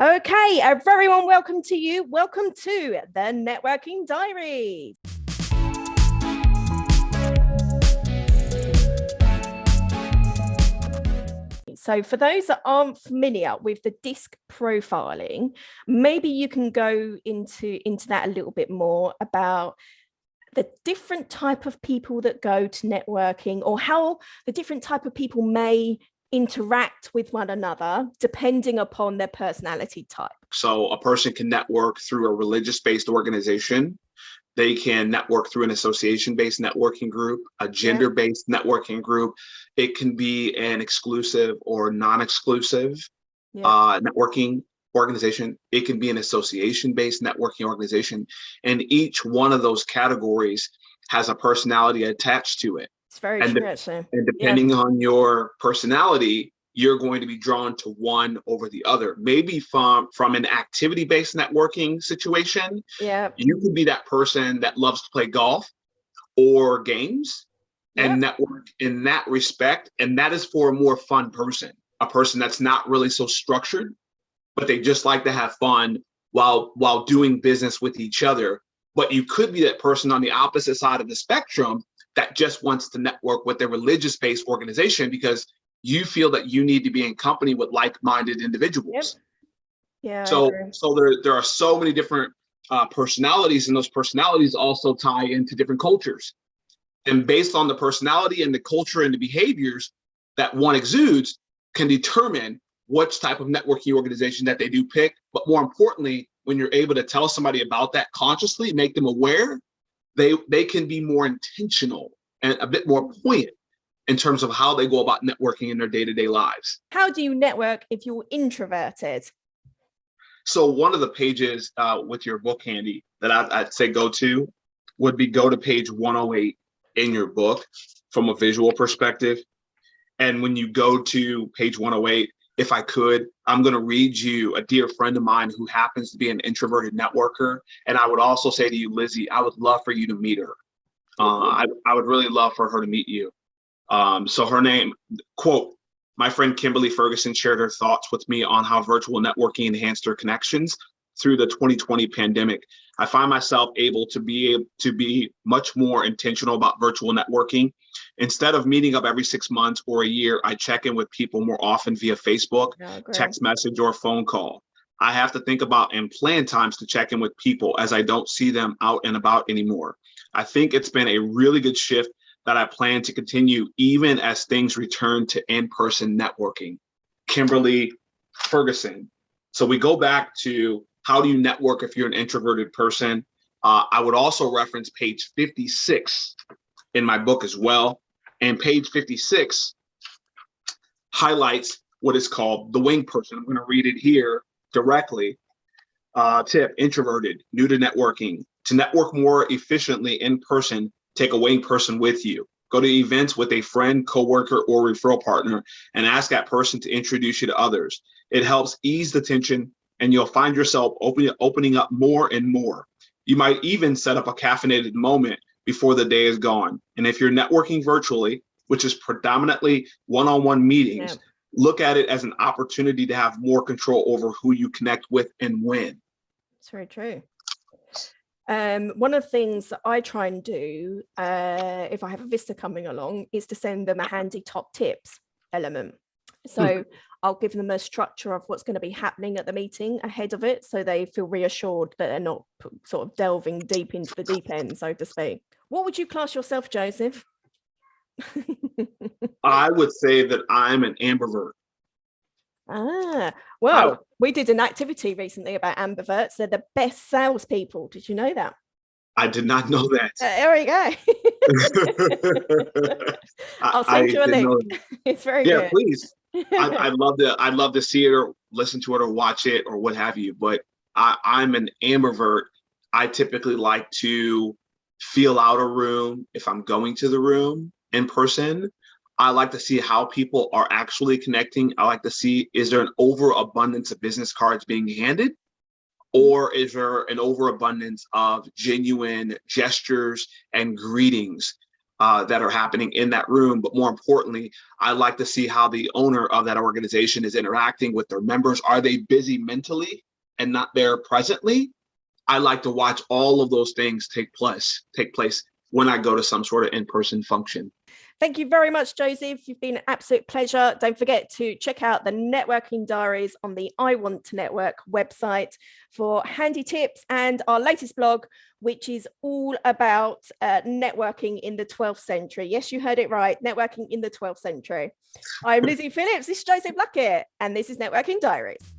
Okay, a very warm welcome to you. Welcome to the Networking Diaries. So for those that aren't familiar with the DISC profiling, maybe you can go into that a little bit more about the different type of people that go to networking, or how the different type of people may interact with one another depending upon their personality type. So a person can network through a religious-based organization. They can network through an association-based networking group, a gender-based networking group. It can be an exclusive or non-exclusive networking organization. It can be an association-based networking organization. And each one of those categories has a personality attached to it. It's very true, actually. And depending on your personality, you're going to be drawn to one over the other. Maybe from an activity-based networking situation, you could be that person that loves to play golf or games and network in that respect. And that is for a more fun person, a person that's not really so structured, but they just like to have fun while doing business with each other. But you could be that person on the opposite side of the spectrum that just wants to network with a religious-based organization because you feel that you need to be in company with like-minded individuals. So there are so many different personalities, and those personalities also tie into different cultures. And based on the personality and the culture and the behaviors that one exudes can determine which type of networking organization that they do pick. But more importantly, when you're able to tell somebody about that consciously, make them aware, they can be more intentional and a bit more poignant in terms of how they go about networking in their day-to-day lives. How do you network if you're introverted? So one of the pages with your book handy that I'd say go to page 108 in your book from a visual perspective. And when you go to page 108, if I could, I'm going to read you a dear friend of mine who happens to be an introverted networker. And I would also say to you, Lizzie, I would love for you to meet her. I would really love for her to meet you. So her name, quote, "My friend Kimberly Ferguson shared her thoughts with me on how virtual networking enhanced her connections through the 2020 pandemic. I find myself able to be much more intentional about virtual networking. Instead of meeting up every 6 months or a year, I check in with people more often via Facebook, text message, or phone call. I have to think about and plan times to check in with people as I don't see them out and about anymore. I think it's been a really good shift that I plan to continue even as things return to in-person networking." Kimberly Ferguson. So we go back to how do you network if you're an introverted person? I would also reference page 56 in my book as well. And page 56 highlights what is called the wing person. I'm going to read it here directly. Tip: introverted, new to networking. To network more efficiently in person, take a wing person with you. Go to events with a friend, coworker, or referral partner and ask that person to introduce you to others. It helps ease the tension and you'll find yourself opening up more and more. You might even set up a caffeinated moment before the day is gone. And if you're networking virtually, which is predominantly one-on-one meetings, look at it as an opportunity to have more control over who you connect with and when. It's very true. One of the things that I try and do if I have a visitor coming along is to send them a handy top tips element. So I'll give them a structure of what's going to be happening at the meeting ahead of it, so they feel reassured that they're not sort of delving deep into the deep end, so to speak. What would you class yourself, Joseph? I would say that I'm an ambivert. Well, we did an activity recently about ambiverts. They're the best salespeople. Did you know that? I did not know that. There we go. I'll send you a link. It's very good. Yeah, please. I'd love to see it or listen to it or watch it or what have you. But I'm an ambivert. I typically like to feel out a room if I'm going to the room in person. I like to see how people are actually connecting. I like to see, is there an overabundance of business cards being handed? Or is there an overabundance of genuine gestures and greetings? that are happening in that room. But more importantly, I like to see how the owner of that organization is interacting with their members. Are they busy mentally and not there presently? I like to watch all of those things take place when I go to some sort of in-person function. Thank you very much, Joseph. You've been an absolute pleasure. Don't forget to check out the Networking Diaries on the I Want to Network website for handy tips, and our latest blog, which is all about networking in the 12th century. Yes, you heard it right. Networking in the 12th century. I'm Lizzie Phillips. This is Joseph Luckett, and this is Networking Diaries.